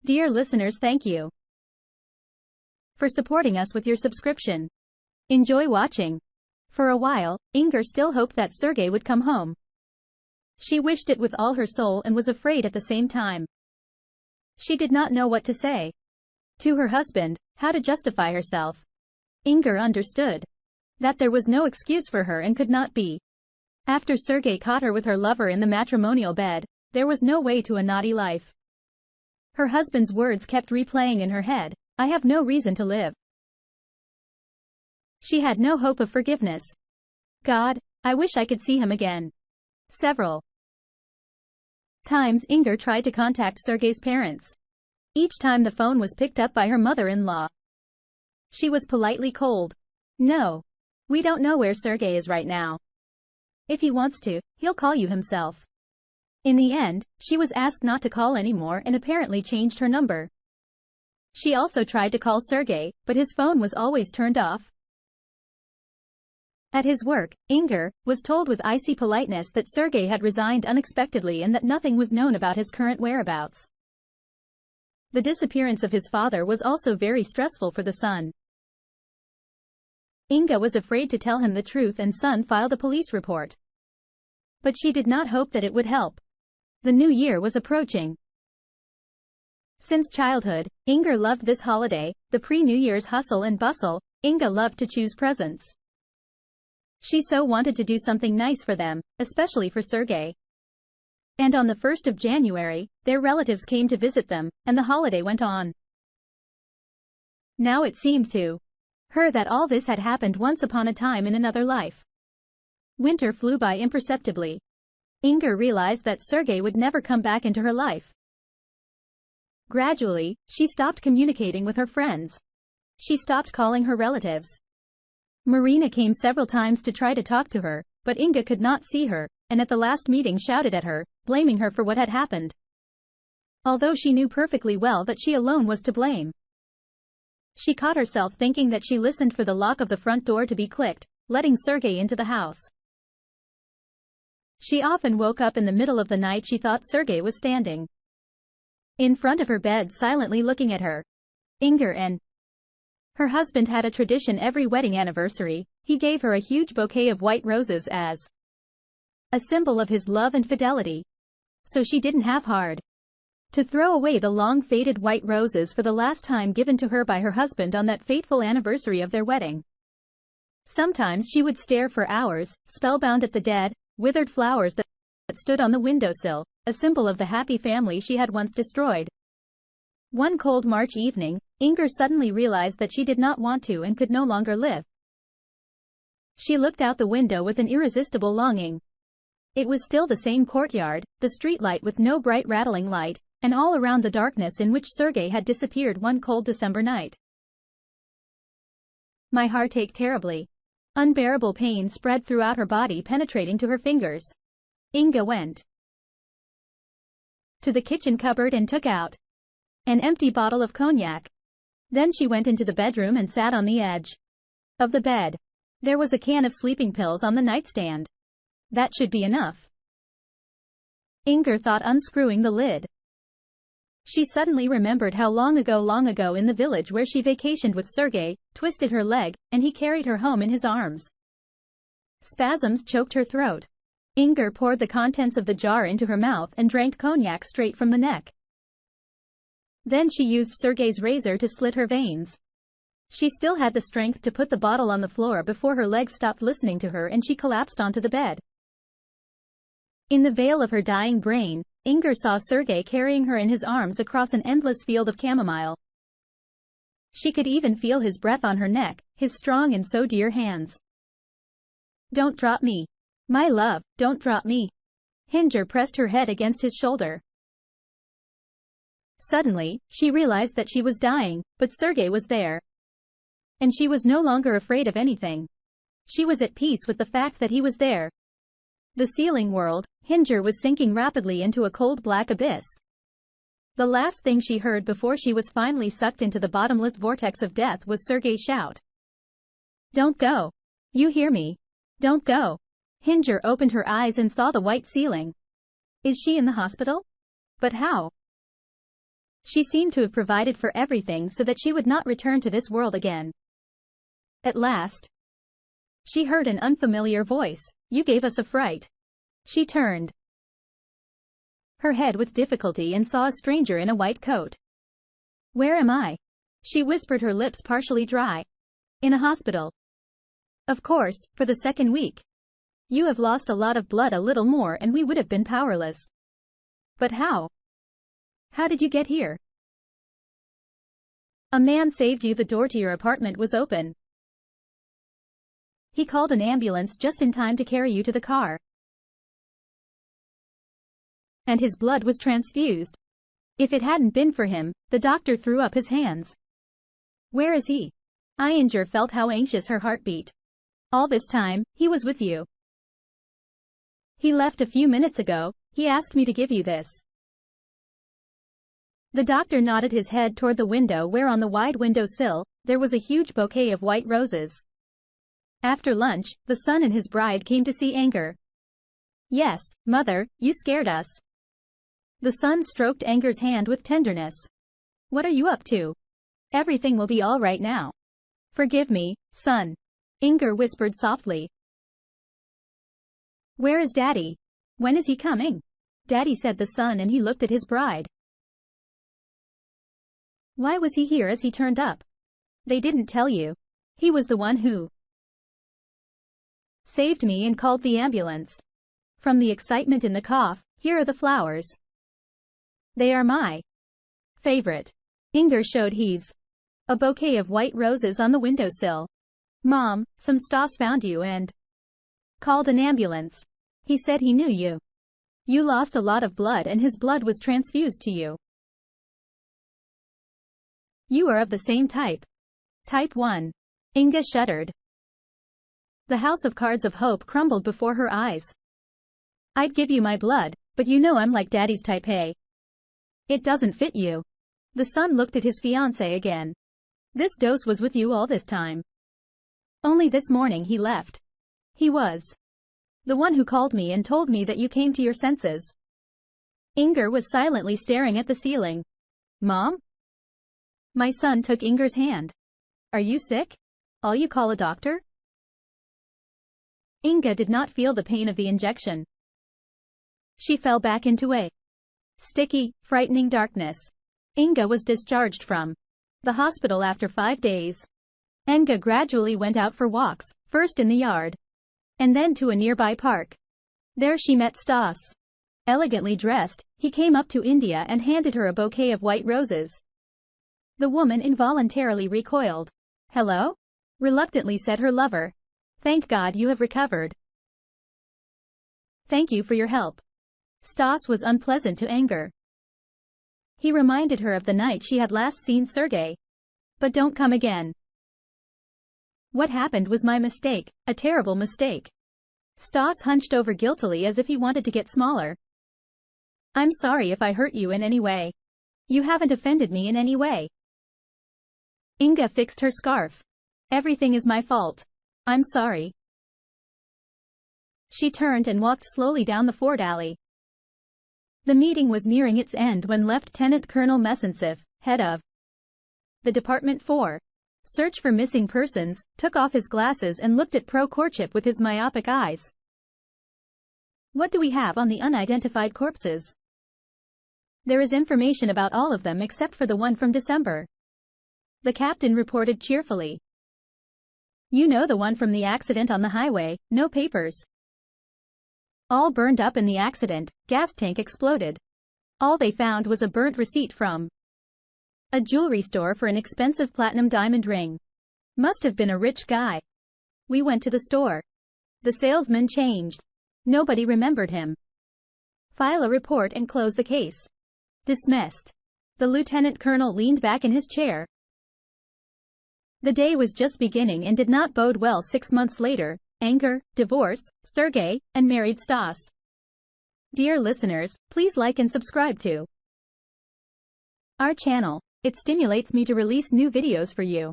Dear listeners, thank you for supporting us with your subscription. Enjoy watching. For a while, Inger still hoped that Sergei would come home. She wished it with all her soul and was afraid at the same time. She did not know what to say to her husband, how to justify herself. Inger understood that there was no excuse for her and could not be. After Sergei caught her with her lover in the matrimonial bed, there was no way to a naughty life. Her husband's words kept replaying in her head, "I have no reason to live." She had no hope of forgiveness. God, I wish I could see him again. Several times Inger tried to contact Sergei's parents. Each time the phone was picked up by her mother-in-law. She was politely cold. "No. We don't know where Sergei is right now. If he wants to, he'll call you himself." In the end, she was asked not to call anymore and apparently changed her number. She also tried to call Sergei, but his phone was always turned off. At his work, Inger was told with icy politeness that Sergei had resigned unexpectedly and that nothing was known about his current whereabouts. The disappearance of his father was also very stressful for the son. Inger was afraid to tell him the truth and son filed a police report. But she did not hope that it would help. The new year was approaching. Since childhood, Inger loved this holiday, the pre-New Year's hustle and bustle. Inger loved to choose presents. She so wanted to do something nice for them, especially for Sergei. And on the 1st of January, their relatives came to visit them, and the holiday went on. Now it seemed to her that all this had happened once upon a time in another life. Winter flew by imperceptibly. Inger realized that Sergei would never come back into her life. Gradually, she stopped communicating with her friends. She stopped calling her relatives. Marina came several times to try to talk to her, but Inger could not see her, and at the last meeting shouted at her, blaming her for what had happened. Although she knew perfectly well that she alone was to blame. She caught herself thinking that she listened for the lock of the front door to be clicked, letting Sergei into the house. She often woke up in the middle of the night. She thought Sergei was standing in front of her bed silently looking at her. Inger and her husband had a tradition every wedding anniversary. He gave her a huge bouquet of white roses as a symbol of his love and fidelity. So she didn't have hard to throw away the long faded white roses for the last time given to her by her husband on that fateful anniversary of their wedding. Sometimes she would stare for hours, spellbound at the dead, withered flowers that stood on the windowsill, a symbol of the happy family she had once destroyed. One cold March evening, Inger suddenly realized that she did not want to and could no longer live. She looked out the window with an irresistible longing. It was still the same courtyard, the streetlight with no bright rattling light, and all around the darkness in which Sergei had disappeared one cold December night. My heart ached terribly. Unbearable pain spread throughout her body, penetrating to her fingers. Inger went to the kitchen cupboard and took out an empty bottle of cognac. Then she went into the bedroom and sat on the edge of the bed. There was a can of sleeping pills on the nightstand. That should be enough, Inger thought, unscrewing the lid. She suddenly remembered how long ago in the village where she vacationed with Sergei, twisted her leg, and he carried her home in his arms. Spasms choked her throat. Inger poured the contents of the jar into her mouth and drank cognac straight from the neck. Then she used Sergei's razor to slit her veins. She still had the strength to put the bottle on the floor before her legs stopped listening to her and she collapsed onto the bed. In the veil of her dying brain, Inger saw Sergei carrying her in his arms across an endless field of chamomile. She could even feel his breath on her neck, his strong and so dear hands. "Don't drop me. My love, don't drop me." Inger pressed her head against his shoulder. Suddenly, she realized that she was dying, but Sergei was there. And she was no longer afraid of anything. She was at peace with the fact that he was there. The ceiling whirled. Inger was sinking rapidly into a cold black abyss. The last thing she heard before she was finally sucked into the bottomless vortex of death was Sergei shout, "Don't go. You hear me? Don't go." Inger opened her eyes and saw the white ceiling. Is she in the hospital? But how? She seemed to have provided for everything so that she would not return to this world again. At last, she heard an unfamiliar voice. "You gave us a fright." She turned her head with difficulty and saw a stranger in a white coat. "Where am I?" she whispered, her lips partially dry. "In a hospital." "Of course, for the second week. You have lost a lot of blood, a little more and we would have been powerless." "But how? How did you get here?" "A man saved you. The door to your apartment was open. He called an ambulance just in time to carry you to the car. And his blood was transfused. If it hadn't been for him," the doctor threw up his hands. "Where is he?" Inger felt how anxious her heart beat. "All this time, he was with you." "He left a few minutes ago. He asked me to give you this." The doctor nodded his head toward the window, where on the wide window sill, there was a huge bouquet of white roses. After lunch, the son and his bride came to see Inger. "Yes, mother, you scared us." The son stroked Inger's hand with tenderness. "What are you up to? Everything will be all right now." "Forgive me, son," Inger whispered softly. "Where is Daddy? When is he coming?" "Daddy," said the son, and he looked at his bride. "Why was he here as he turned up?" "They didn't tell you. He was the one who saved me and called the ambulance." From the excitement in the cough, "Here are the flowers. They are my favorite." Inger showed his a bouquet of white roses on the windowsill. "Mom, some Stas found you and called an ambulance. He said he knew you. You lost a lot of blood and his blood was transfused to you. You are of the same type. Type 1. Inga shuddered. The house of cards of hope crumbled before her eyes. "I'd give you my blood, but you know I'm like Daddy's type A. It doesn't fit you." The son looked at his fiancée again. "This dose was with you all this time. Only this morning he left. He was the one who called me and told me that you came to your senses." Inger was silently staring at the ceiling. "Mom?" My son took Inger's hand. "Are you sick? All you call a doctor?" Inga did not feel the pain of the injection. She fell back into a sticky, frightening darkness. Inga was discharged from the hospital after 5 days. Inga gradually went out for walks, first in the yard, and then to a nearby park. There she met Stas. Elegantly dressed, he came up to India and handed her a bouquet of white roses. The woman involuntarily recoiled. "Hello?" reluctantly said her lover. "Thank God you have recovered." "Thank you for your help." Stas was unpleasant to Inger. He reminded her of the night she had last seen Sergey. "But don't come again. What happened was my mistake, a terrible mistake." Stas hunched over guiltily as if he wanted to get smaller. "I'm sorry if I hurt you in any way. You haven't offended me in any way." Inga fixed her scarf. "Everything is my fault. I'm sorry." She turned and walked slowly down the Ford alley. The meeting was nearing its end when Lieutenant Colonel Messensev, head of the Department 4, Search for Missing Persons, took off his glasses and looked at Prokochip with his myopic eyes. "What do we have on the unidentified corpses?" "There is information about all of them except for the one from December," the captain reported cheerfully. "You know, the one from the accident on the highway, no papers. All burned up in the accident, gas tank exploded. All they found was a burnt receipt from a jewelry store for an expensive platinum diamond ring. Must have been a rich guy. We went to the store. The salesman changed. Nobody remembered him. File a report and close the case." "Dismissed." The lieutenant colonel leaned back in his chair. The day was just beginning and did not bode well. 6 months later, anger, divorce, Sergey, and married Stas. Dear listeners, please like and subscribe to our channel. It stimulates me to release new videos for you.